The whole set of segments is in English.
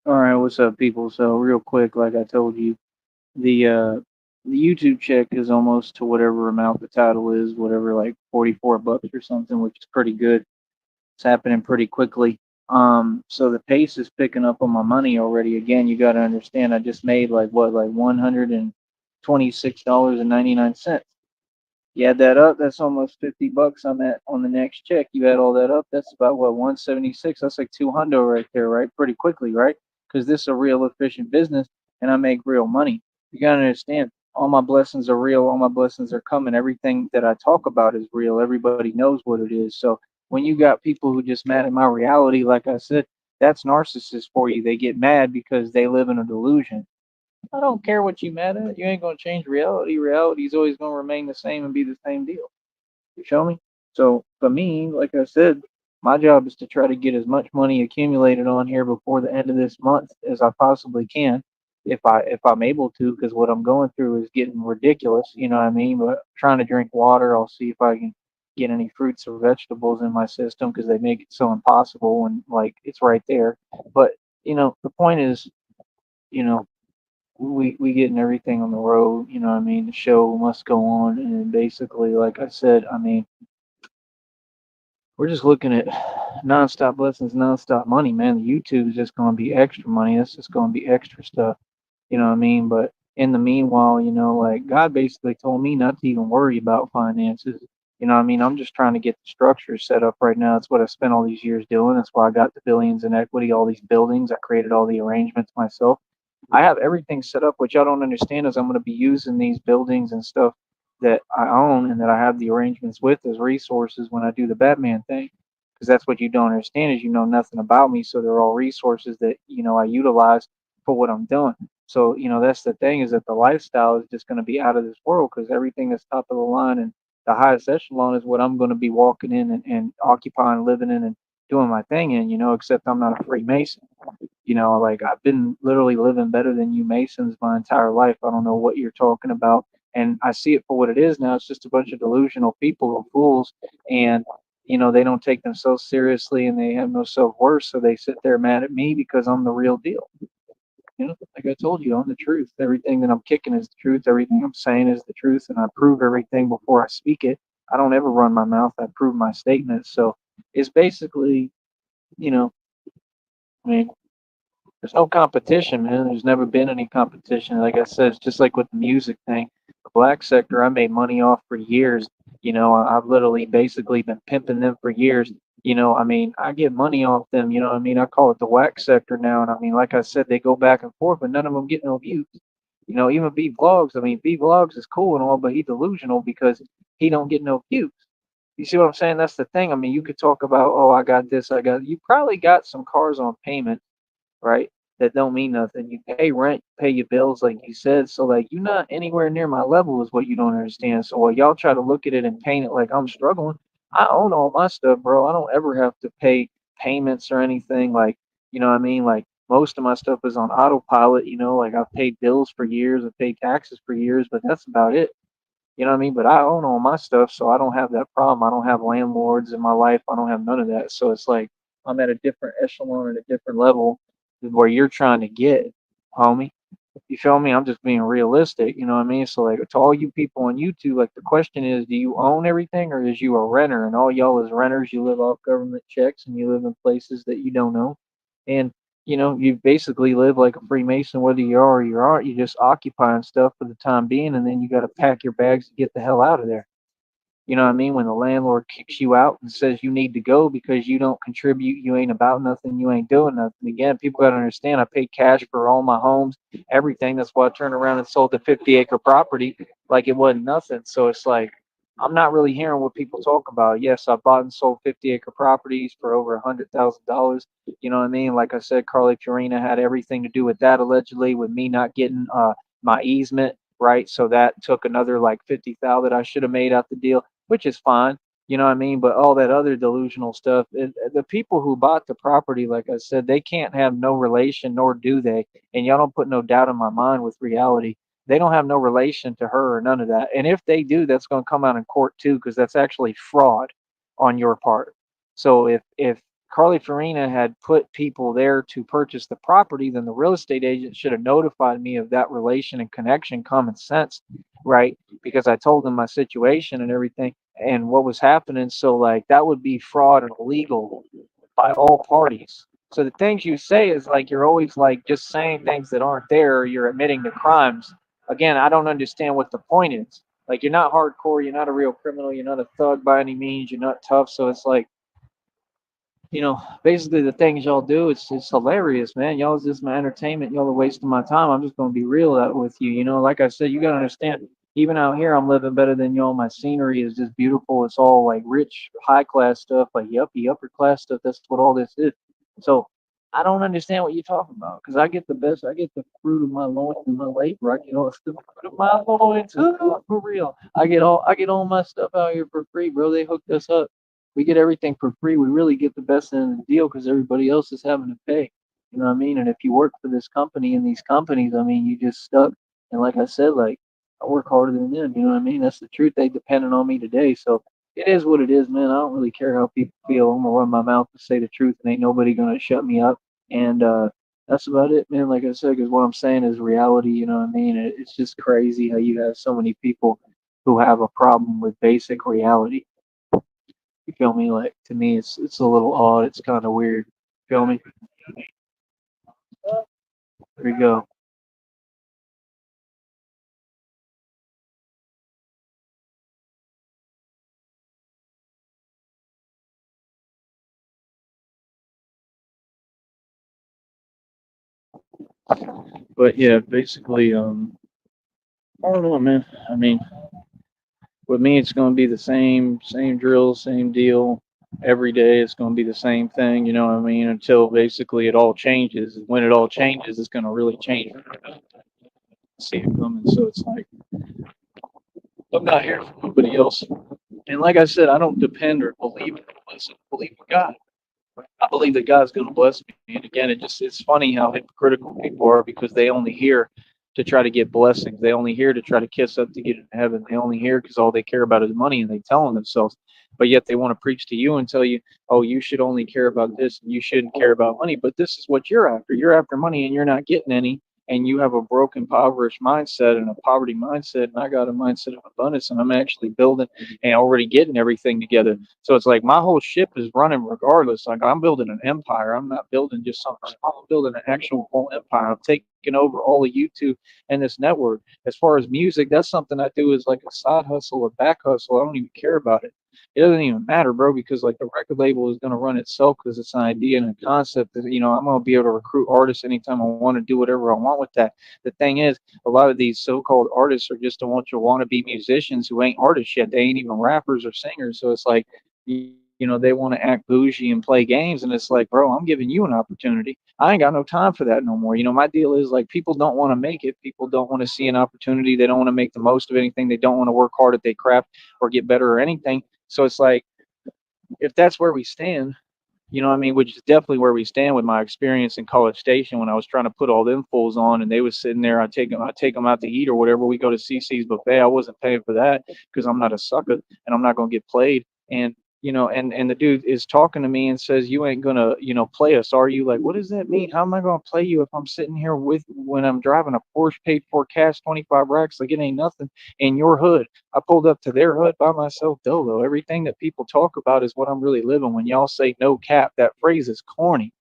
All right, what's up, people? So, real quick, like I told you, the YouTube check is almost to whatever amount the title is, whatever, like $44 or something, which is pretty good. It's happening pretty quickly. So the pace is picking up on my money already. Again, you got to understand, I just made like what, like $126.99. You add that up, that's almost $50 I'm at on the next check. You add all that up, that's about what, 176. That's like 200 right there, right? Pretty quickly, right? Because this is a real efficient business and I make real money. You gotta understand, all my blessings are real, all my blessings are coming. Everything that I talk about is real. Everybody knows what it is. So when you got people who just mad at my reality, like I said, that's narcissists for you. They get mad because they live in a delusion. I don't care what you mad at. You ain't gonna change reality. Reality's always gonna remain the same and be the same deal. You feel me? So for me, like I said, my job is to try to get as much money accumulated on here before the end of this month as I possibly can, if I'm able to, because what I'm going through is getting ridiculous. You know what I mean? But trying to drink water, I'll see if I can get any fruits or vegetables in my system because they make it so impossible when like it's right there. But the point is, you know, we getting everything on the road. You know what I mean? The show must go on, and basically, like I said, I mean, we're just looking at nonstop lessons, nonstop money, man. The YouTube is just going to be extra money. That's just going to be extra stuff. You know what I mean? But in the meanwhile, like God basically told me not to even worry about finances. You know what I mean? I'm just trying to get the structure set up right now. That's what I spent all these years doing. That's why I got the billions in equity, all these buildings. I created all the arrangements myself. I have everything set up. What y'all don't understand is I'm going to be using these buildings and stuff that I own and that I have the arrangements with as resources when I do the Batman thing. Because that's what you don't understand is you know nothing about me, so they're all resources that I utilize for what I'm doing. So that's the thing is that the lifestyle is just going to be out of this world because everything that's top of the line and the highest echelon is what I'm going to be walking in and occupying, living in, and doing my thing in. Except I'm not a Freemason. Like I've been literally living better than you Masons my entire life. I don't know what you're talking about. And I see it for what it is now. It's just a bunch of delusional people or fools. And, they don't take themselves seriously and they have no self worth. So they sit there mad at me because I'm the real deal. Like I told you, I'm the truth. Everything that I'm kicking is the truth. Everything I'm saying is the truth. And I prove everything before I speak it. I don't ever run my mouth. I prove my statements. So it's basically, you know, I mean, there's no competition, man. There's never been any competition. Like I said, it's just like with the music thing. The black sector, I made money off for years. I've literally basically been pimping them for years. I mean, I get money off them. You know what I mean? I call it the whack sector now. And I mean, like I said, they go back and forth, but none of them get no views. Even B Vlogs. I mean, B Vlogs is cool and all, but he delusional because he don't get no views. You see what I'm saying? That's the thing. I mean, you could talk about, oh, I got this, I got. You probably got some cars on payment, right? That don't mean nothing. You pay rent, you pay your bills, like you said. So like you're not anywhere near my level is what you don't understand. So while y'all try to look at it and paint it like I'm struggling, I own all my stuff, bro. I don't ever have to pay payments or anything. Like, you know what I mean? Like most of my stuff is on autopilot, like I've paid bills for years, I've paid taxes for years, but that's about it. You know what I mean? But I own all my stuff, so I don't have that problem. I don't have landlords in my life. I don't have none of that. So it's like I'm at a different echelon at a different level where you're trying to get, homie. You feel me? I'm just being realistic. You know what I mean? So like to all you people on YouTube, like the question is, do you own everything or is you a renter? And all y'all is renters. You live off government checks and you live in places that you don't know. And you basically live like a Freemason, whether you are or you aren't. You just occupying stuff for the time being, and then you got to pack your bags to get the hell out of there. You know what I mean? When the landlord kicks you out and says you need to go because you don't contribute, you ain't about nothing, you ain't doing nothing. Again, people got to understand I paid cash for all my homes, everything. That's why I turned around and sold the 50-acre property like it wasn't nothing. So it's like, I'm not really hearing what people talk about. Yes, I bought and sold 50-acre properties for over $100,000. You know what I mean? Like I said, Carly Fiorina had everything to do with that allegedly, with me not getting my easement right. So that took another like 50,000 that I should have made out the deal, which is fine. You know what I mean? But all that other delusional stuff, the people who bought the property, like I said, they can't have no relation, nor do they. And y'all don't put no doubt in my mind with reality. They don't have no relation to her or none of that. And if they do, that's going to come out in court too, because that's actually fraud on your part. So if Carly Farina had put people there to purchase the property, then the real estate agent should have notified me of that relation and connection, common sense, right? Because I told them my situation and everything and what was happening. So, like, that would be fraud and illegal by all parties. So the things you say is like you're always like just saying things that aren't there, or you're admitting to crimes. Again, I don't understand what the point is. Like, you're not hardcore, you're not a real criminal, you're not a thug by any means, you're not tough. So it's like, basically the things y'all do, it's hilarious, man. Y'all is just my entertainment. Y'all are wasting my time. I'm just gonna be real out with you. Like I said, you gotta understand. Even out here, I'm living better than y'all. My scenery is just beautiful. It's all like rich, high class stuff, like yuppie, upper class stuff. That's what all this is. So I don't understand what you're talking about because I get the best. I get the fruit of my loins and my labor. It's the fruit of my loins, for real. I get all my stuff out here for free, bro. They hooked us up. We get everything for free. We really get the best end of the deal because everybody else is having to pay. You know what I mean? And if you work for this company and these companies, I mean, you just stuck. And like I said, like I work harder than them. You know what I mean? That's the truth. They depending on me today. So it is what it is, man. I don't really care how people feel. I'm gonna run my mouth and say the truth, and ain't nobody gonna shut me up. And that's about it, man. Like I said, because what I'm saying is reality. You know what I mean? It's just crazy how you have so many people who have a problem with basic reality. You feel me? Like to me, it's a little odd. It's kind of weird. Feel me? There we go. But yeah, basically, I don't know, man. I mean, with me, it's going to be the same drill, same deal. Every day, it's going to be the same thing. You know what I mean? Until basically it all changes. When it all changes, it's going to really change. See it coming. So it's like I'm not here for nobody else. And like I said, I don't depend or believe in listen, believe in God. I believe that God's going to bless me. And again, it's funny how hypocritical people are because they only hear to try to get blessings. They only hear to try to kiss up to get into heaven. They only hear because all they care about is money, and they tell them themselves. But yet they want to preach to you and tell you, oh, you should only care about this and you shouldn't care about money. But this is what you're after. You're after money and you're not getting any. And you have a broken, impoverished mindset and a poverty mindset. And I got a mindset of abundance, and I'm actually building and already getting everything together. So it's like my whole ship is running regardless. Like I'm building an empire. I'm not building just something small. I'm building an actual whole empire. I'm taking over all of YouTube and this network. As far as music, that's something I do as like a side hustle or back hustle. I don't even care about it. It doesn't even matter, bro, because like the record label is going to run itself because it's an idea and a concept that I'm going to be able to recruit artists anytime I want to do whatever I want with that. The thing is, a lot of these so-called artists are just a bunch of wannabe musicians who ain't artists yet. They ain't even rappers or singers. So it's like, they want to act bougie and play games. And it's like, bro, I'm giving you an opportunity. I ain't got no time for that no more. My deal is like people don't want to make it. People don't want to see an opportunity. They don't want to make the most of anything. They don't want to work hard at their craft or get better or anything. So it's like, if that's where we stand, what I mean, which is definitely where we stand with my experience in College Station when I was trying to put all them fools on and they was sitting there. I take them out to eat or whatever. We go to CC's buffet. I wasn't paying for that because I'm not a sucker and I'm not going to get played. And and the dude is talking to me and says, "You ain't gonna, play us, are you?" Like, what does that mean? How am I gonna play you if I'm sitting here with when I'm driving a Porsche paid for cash 25 racks? Like it ain't nothing in your hood. I pulled up to their hood by myself dolo. Everything that people talk about is what I'm really living. When y'all say no cap, that phrase is corny.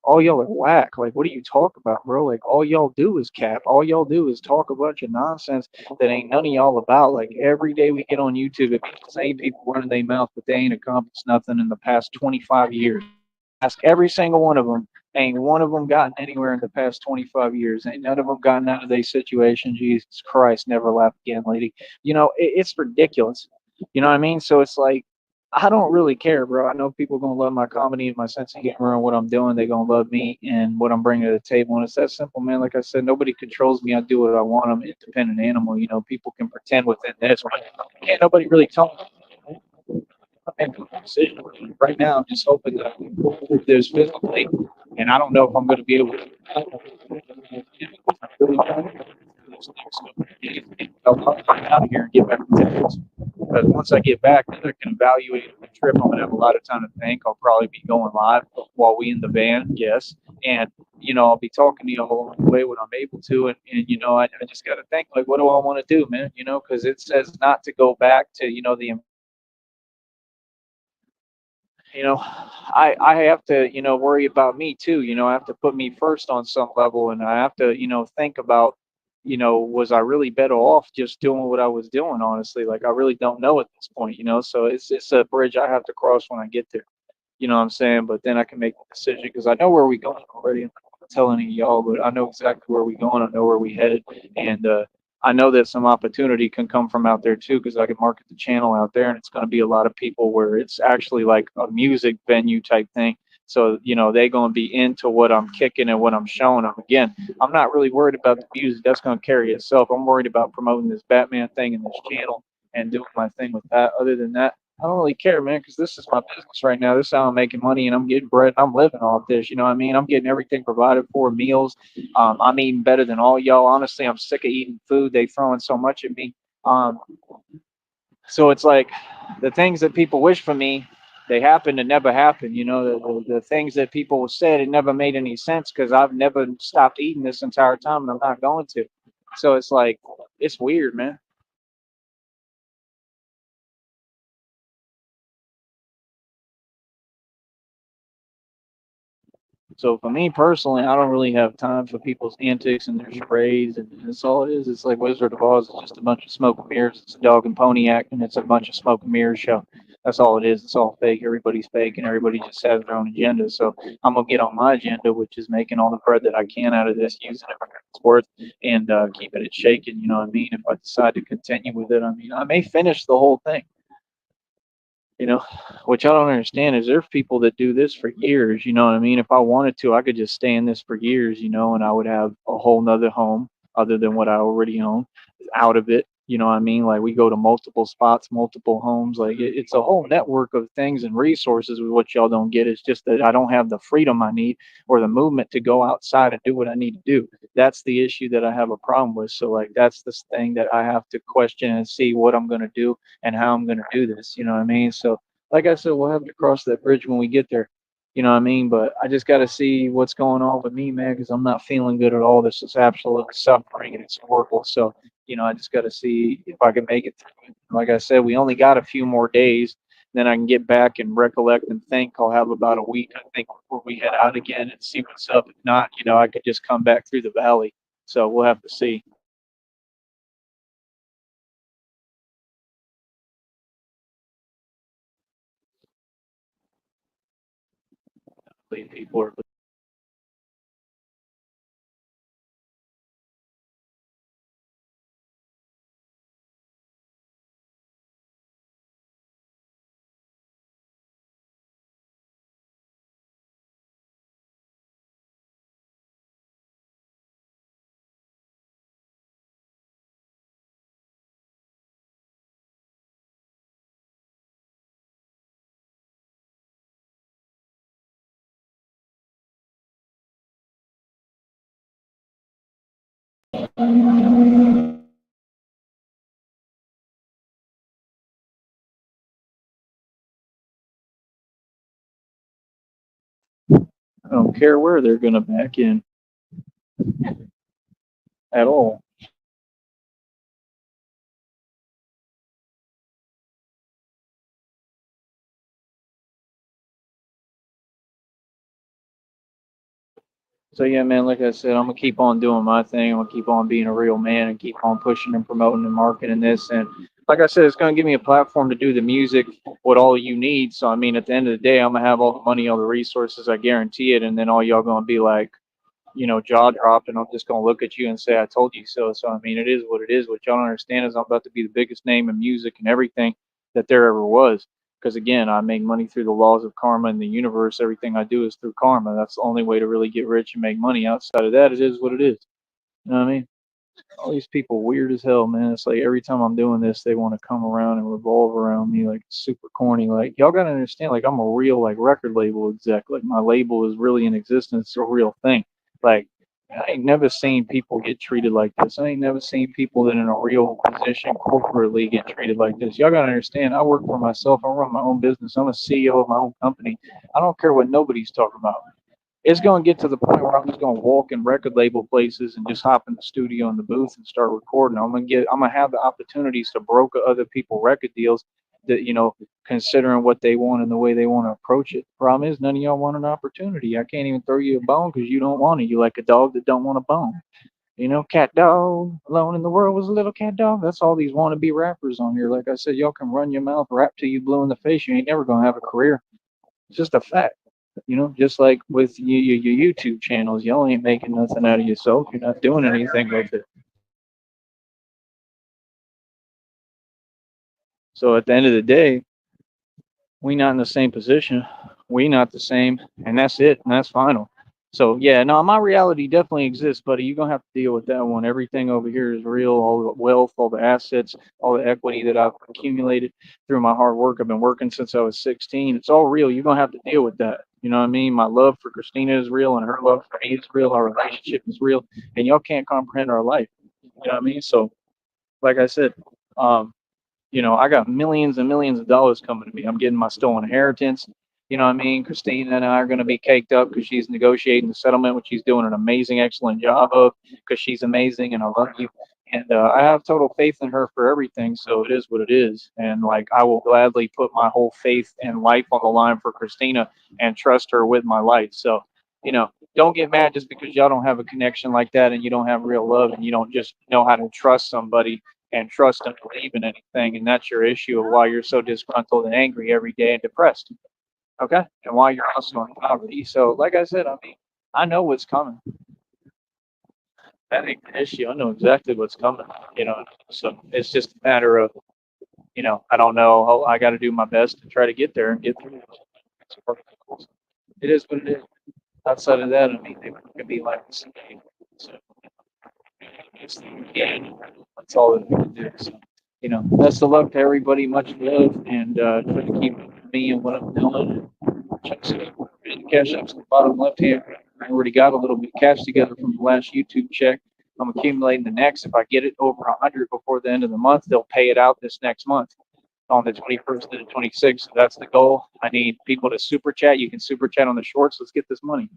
All y'all are whack. Like, what do you talk about, bro? Like, all y'all do is cap. All y'all do is talk a bunch of nonsense that ain't none of y'all about. Like, every day we get on YouTube, it be the same people running their mouth, but they ain't accomplished nothing in the past 25 years. Ask every single one of them. Ain't one of them gotten anywhere in the past 25 years. Ain't none of them gotten out of their situation. Jesus Christ, never laugh again, lady. It's ridiculous. You know what I mean? So it's like, I don't really care, bro. I know people gonna love my comedy and my sense of humor and what I'm doing. They gonna love me and what I'm bringing to the table. And it's that simple, man. Like I said, nobody controls me. I do what I want. I'm an independent animal. People can pretend within this. Right? Can't nobody really tell me. I'm making a decision right now. I'm just hoping that I can pull through this physically, and I don't know if I'm going to be able to. I'll out of here and get back to Texas. Because once I get back, then I can evaluate the trip. I'm gonna have a lot of time to think. I'll probably be going live while we in the van, yes, and I'll be talking to you all along the way when I'm able to, and I just got to think like, what do I want to do, man? Because it says not to go back to the I have to worry about me too. I have to put me first on some level, and I have to think about was I really better off just doing what I was doing? Honestly, like I really don't know at this point. So it's a bridge I have to cross when I get there. You know what I'm saying? But then I can make a decision because I know where we going already. I'm not gonna tell any of y'all, but I know exactly where we going. I know where we headed, and I know that some opportunity can come from out there too because I can market the channel out there, and it's going to be a lot of people where it's actually like a music venue type thing. So they're going to be into what I'm kicking and what I'm showing them. Again, I'm not really worried about the music. That's going to carry itself. I'm worried about promoting this Batman thing in this channel and doing my thing with that. Other than that, I don't really care, man, because this is my business right now. This is how I'm making money, and I'm getting bread. And I'm living off this. You know what I mean? I'm getting everything provided for, meals. I'm eating better than all y'all. Honestly, I'm sick of eating food. They throwing so much at me. So it's like the things that people wish for me, they happen to never happen. The things that people said, it never made any sense because I've never stopped eating this entire time, and I'm not going to. So it's like it's weird, man. So for me personally, I don't really have time for people's antics and their charades, and that's all it is. It's like Wizard of Oz. It's just a bunch of smoke and mirrors. It's a dog and pony act, and it's a bunch of smoke and mirrors show. That's all it is. It's all fake. Everybody's fake, and everybody just has their own agenda. So I'm gonna get on my agenda, which is making all the bread that I can out of this, using it for what it's worth, and keeping it shaking. You know what I mean? If I decide to continue with it, I mean, I may finish the whole thing. you know, which I don't understand is there's people that do this for years, you know what I mean? If I wanted to, I could just stay in this for years, and I would have a whole nother home other than what I already own out of it. You know what I mean? Like we go to multiple spots, multiple homes. Like it's a whole network of things and resources. With what y'all don't get is just that I don't have the freedom I need or the movement to go outside and do what I need to do. That's the issue that I have a problem with. So like that's the thing that I have to question and see what I'm going to do and how I'm going to do this. You know what I mean? So like I said, we'll have to cross that bridge when we get there. You know what I mean? But I just got to see what's going on with me, man, because I'm not feeling good at all. This is absolutely suffering and it's horrible. So, I just got to see if I can make it through it. Like I said, we only got a few more days. Then I can get back and recollect and think. I'll have about a week, I think, before we head out again and see what's up. If not, I could just come back through the valley. So we'll have to see. People are I don't care where they're going to back in at all. So yeah, man, like I said, I'm gonna keep on doing my thing. I'm gonna keep on being a real man and keep on pushing and promoting and marketing this. And like I said, it's gonna give me a platform to do the music, what all you need. So I mean, at the end of the day, I'm gonna have all the money, all the resources, I guarantee it. And then all y'all gonna be like, jaw dropped, and I'm just gonna look at you and say, "I told you so." So I mean, it is what it is. What y'all don't understand is I'm about to be the biggest name in music and everything that there ever was. Because again, I make money through the laws of karma and the universe. Everything I do is through karma. That's the only way to really get rich and make money. Outside of that, it is what it is. You know what I mean? All these people weird as hell, man. It's like every time I'm doing this, they want to come around and revolve around me like super corny. Like y'all gotta understand, like I'm a real like record label exec. Like my label is really in existence, it's a real thing. Like I ain't never seen people get treated like this. I ain't never seen people that in a real position corporately get treated like this. Y'all gotta understand, I work for myself. I run my own business. I'm a CEO of my own company. I don't care what nobody's talking about. It's going to get to the point where I'm just going to walk in record label places and just hop in the studio in the booth and start recording. I'm going to have the opportunities to broker other people record deals that, considering what they want and the way they want to approach it. Problem is, none of y'all want an opportunity. I can't even throw you a bone because you don't want it. You like a dog that don't want a bone. Cat dog, alone in the world was a little cat dog. That's all these wannabe rappers on here. Like I said, y'all can run your mouth, rap till you blue in the face. You ain't never gonna have a career. It's just a fact. Just like with your YouTube channels, y'all ain't making nothing out of yourself. You're not doing anything with it. So at the end of the day, we not in the same position. We not the same, and that's it, and that's final. So yeah, no, my reality definitely exists, buddy. You're gonna have to deal with that one. Everything over here is real. All the wealth, all the assets, all the equity that I've accumulated through my hard work. I've been working since I was 16. It's all real. You're gonna have to deal with that. You know what I mean? My love for Christina is real, and her love for me is real. Our relationship is real, and y'all can't comprehend our life. You know what I mean? So, like I said, um, I got millions and millions of dollars coming to me. I'm getting my stolen inheritance. You know what I mean? Christina and I are going to be caked up because she's negotiating the settlement, which she's doing an amazing, excellent job of because she's amazing and I love you. And I have total faith in her for everything. So it is what it is. And like, I will gladly put my whole faith and life on the line for Christina and trust her with my life. So, don't get mad just because y'all don't have a connection like that and you don't have real love and you don't just know how to trust somebody and trust and believe in anything. And that's your issue of why you're so disgruntled and angry every day and depressed. Okay. And why you're also in poverty. So, like I said, I mean, I know what's coming. That ain't the issue. I know exactly what's coming. So it's just a matter of, I don't know. I got to do my best to try to get there and get through it. It is what it is. Outside of that, I mean, they could be like the same. So, yeah, that's all that we can do. So, best of luck to everybody. Much love, and try to keep me and what I'm doing. Check cash apps at the bottom left here. I already got a little bit of cash together from the last YouTube check. I'm accumulating the next. If I get it over 100 before the end of the month, they'll pay it out this next month on the 21st to the 26th. So that's the goal. I need people to super chat. You can super chat on the shorts. Let's get this money.